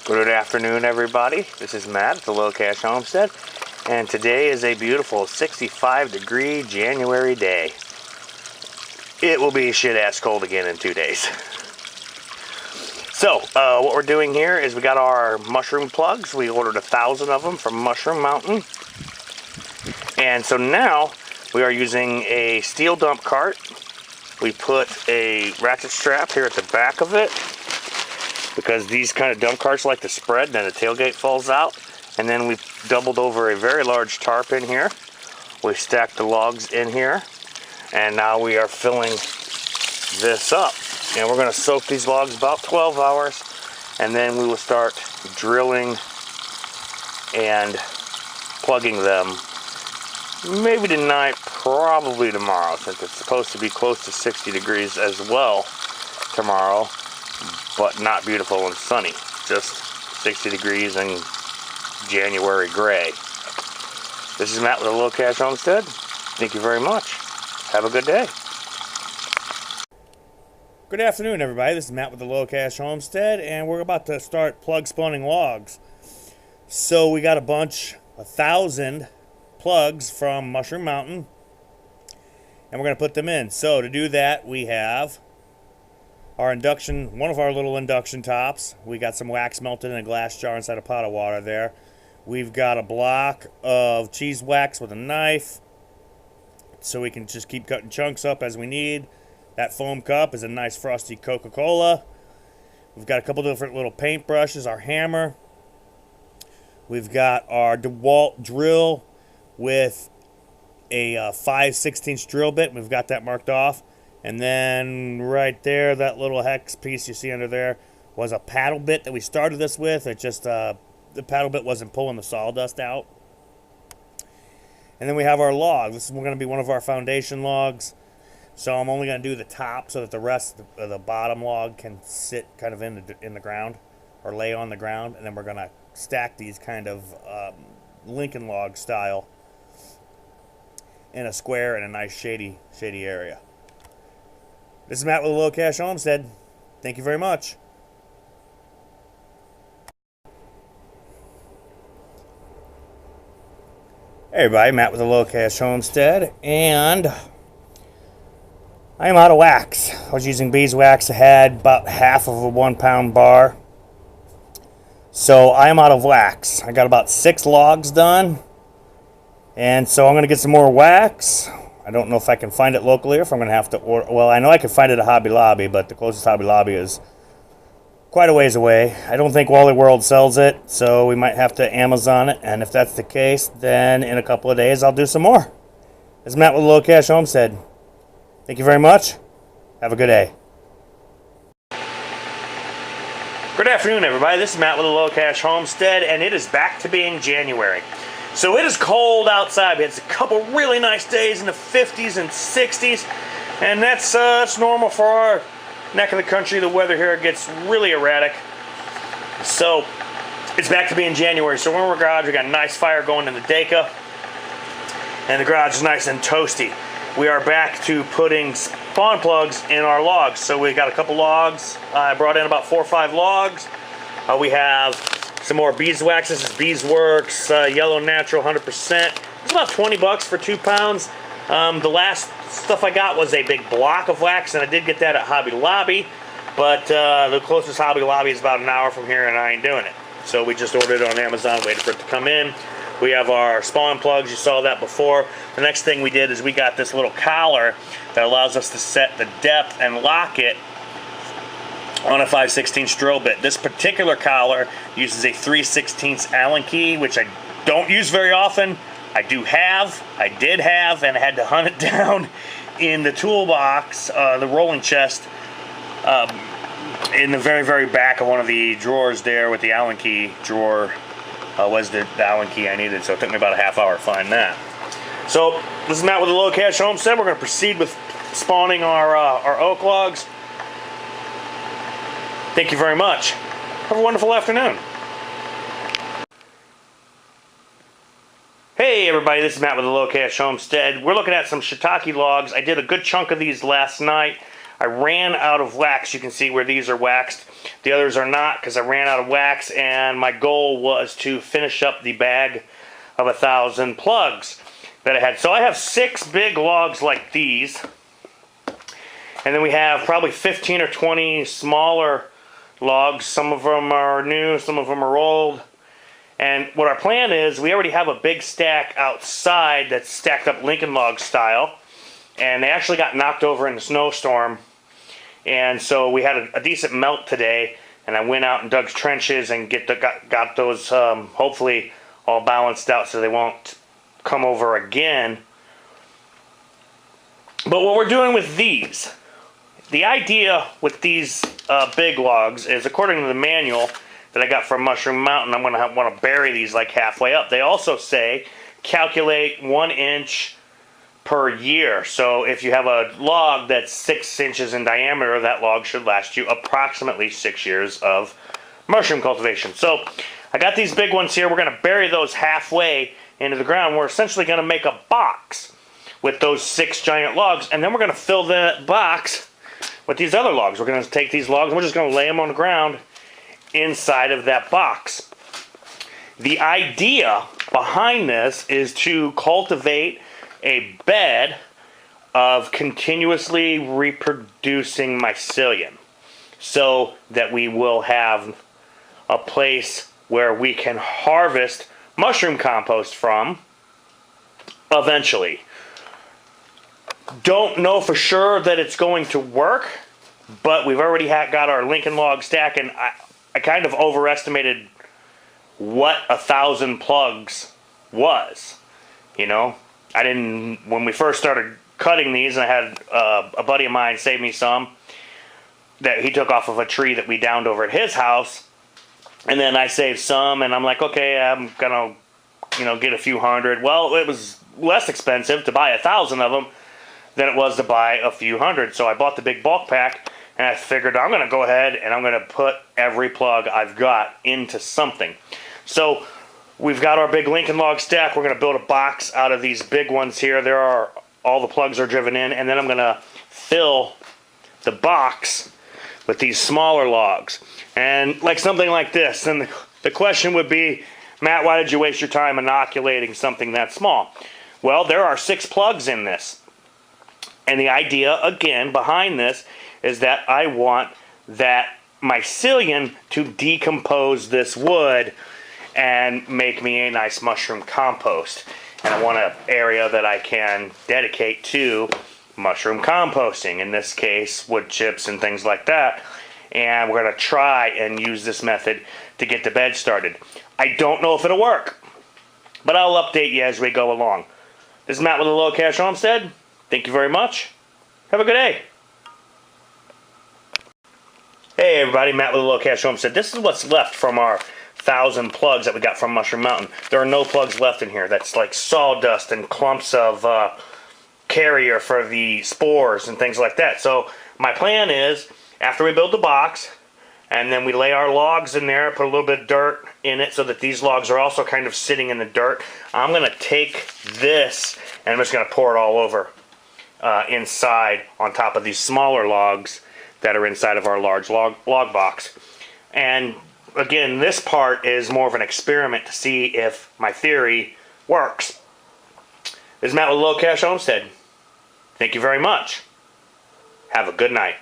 Good afternoon, everybody. This is Matt at the Low Cash Homestead, and today is a beautiful 65-degree January day. It will be shit-ass cold again in 2 days. So, what we're doing here is we got our mushroom plugs. We ordered 1,000 of them from Mushroom Mountain. And so now we are using a steel dump cart. We put a ratchet strap here at the back of it, because these kind of dump carts like to spread, then the tailgate falls out. And then we doubled over a very large tarp in here. We stacked the logs in here, and now we are filling this up. And we're gonna soak these logs about 12 hours, and then we will start drilling and plugging them. Maybe tonight, probably tomorrow, since it's supposed to be close to 60 degrees as well tomorrow. But not beautiful and sunny, just 60 degrees and January gray. This is Matt with the Low Cash Homestead. Thank you very much. Have a good day. Good afternoon, everybody. This is Matt with the Low Cash Homestead, and we're about to start plug spawning logs. So we got 1,000 plugs from Mushroom Mountain, and we're going to put them in. So to do that, we have our induction, one of our little induction tops. We got some wax melted in a glass jar inside a pot of water there. We've got a block of cheese wax with a knife, so we can just keep cutting chunks up as we need. That foam cup is a nice frosty Coca-Cola. We've got a couple different little paint brushes, our hammer. We've got our DeWalt drill with a 5/16 drill bit. We've got that marked off. And then right there, that little hex piece you see under there was a paddle bit that we started this with. It just, the paddle bit wasn't pulling the sawdust out. And then we have our log. This is going to be one of our foundation logs. So I'm only going to do the top so that the rest of the bottom log can sit kind of in the ground or lay on the ground. And then we're going to stack these kind of Lincoln log style in a square in a nice shady area. This is Matt with the Low Cash Homestead. Thank you very much. Hey everybody, Matt with the Low Cash Homestead, and I am out of wax. I was using beeswax. I had about half of a 1 pound bar. So I am out of wax. I got about 6 logs done. And so I'm going to get some more wax. I don't know if I can find it locally or if I'm going to have to order. Well, I know I can find it at Hobby Lobby, but the closest Hobby Lobby is quite a ways away. I don't think Wally World sells it, so we might have to Amazon it. And if that's the case, then in a couple of days I'll do some more. This is Matt with the Low Cash Homestead. Thank you very much. Have a good day. Good afternoon, everybody. This is Matt with the Low Cash Homestead, and it is back to being January. So it is cold outside. We had a couple really nice days in the 50s and 60s, and that's normal for our neck of the country. The weather here gets really erratic. So it's back to being January. So we're in our garage. We got a nice fire going in the Deka, and the garage is nice and toasty. We are back to putting spawn plugs in our logs. So we got a couple logs. I brought in about 4 or 5 logs. We have some more beeswax. This is Beesworks Yellow Natural 100%. It's about 20 bucks for 2 pounds. The last stuff I got was a big block of wax, and I did get that at Hobby Lobby, but the closest Hobby Lobby is about an hour from here, and I ain't doing it. So we just ordered it on Amazon, waited for it to come in. We have our spawn plugs. You saw that before. The next thing we did is we got this little collar that allows us to set the depth and lock it on a 5/16 drill bit. This particular collar uses a 3/16 Allen key, which I don't use very often. I did have, and I had to hunt it down in the toolbox, the rolling chest, in the very, very back of one of the drawers there with the Allen key drawer was the Allen key I needed, so it took me about a half hour to find that. So this is Matt with the Low Cash Homestead. We're going to proceed with spawning our oak logs. Thank you very much. Have a wonderful afternoon. Hey everybody, this is Matt with the Low Cash Homestead. We're looking at some shiitake logs. I did a good chunk of these last night. I ran out of wax. You can see where these are waxed. The others are not because I ran out of wax, and my goal was to finish up the bag of 1,000 plugs that I had. So I have 6 big logs like these, and then we have probably 15 or 20 smaller logs. Some of them are new, some of them are old. And what our plan is, we already have a big stack outside that's stacked up Lincoln log style, and they actually got knocked over in the snowstorm. And so we had a decent melt today, and I went out and dug trenches and got those hopefully all balanced out so they won't come over again. But what we're doing with these, the idea with these big logs is, according to the manual that I got from Mushroom Mountain, I'm going to want to bury these like halfway up. They also say calculate 1 inch per year. So if you have a log that's 6 inches in diameter, that log should last you approximately 6 years of mushroom cultivation. So I got these big ones here. We're going to bury those halfway into the ground. We're essentially going to make a box with those 6 giant logs, and then we're going to fill that box with these other logs. We're going to take these logs and we're just going to lay them on the ground inside of that box. The idea behind this is to cultivate a bed of continuously reproducing mycelium so that we will have a place where we can harvest mushroom compost from eventually. Don't know for sure that it's going to work, but we've already got our Lincoln log stack, and I kind of overestimated what 1,000 plugs was. You know, I didn't, when we first started cutting these, and I had a buddy of mine save me some that he took off of a tree that we downed over at his house, and then I saved some, and I'm like, okay, I'm gonna, get a few hundred. Well, it was less expensive to buy 1,000 of them than it was to buy a few hundred. So I bought the big bulk pack, and I figured I'm gonna go ahead and I'm gonna put every plug I've got into something. So we've got our big Lincoln log stack. We're gonna build a box out of these big ones here. All the plugs are driven in, and then I'm gonna fill the box with these smaller logs. And like something like this, and the question would be, Matt, why did you waste your time inoculating something that small? Well, there are 6 plugs in this. And the idea, again, behind this is that I want that mycelium to decompose this wood and make me a nice mushroom compost. And I want an area that I can dedicate to mushroom composting, in this case wood chips and things like that. And we're going to try and use this method to get the bed started. I don't know if it'll work, but I'll update you as we go along. This is Matt with the Low Cash Homestead. Thank you very much. Have a good day. Hey everybody, Matt with the Low Cash Homestead. This is what's left from our 1,000 plugs that we got from Mushroom Mountain. There are no plugs left in here. That's like sawdust and clumps of carrier for the spores and things like that. So my plan is, after we build the box, and then we lay our logs in there, put a little bit of dirt in it so that these logs are also kind of sitting in the dirt, I'm going to take this and I'm just going to pour it all over inside on top of these smaller logs that are inside of our large log box. And again, this part is more of an experiment to see if my theory works. This is Matt with Low Cash Homestead. Thank you very much. Have a good night.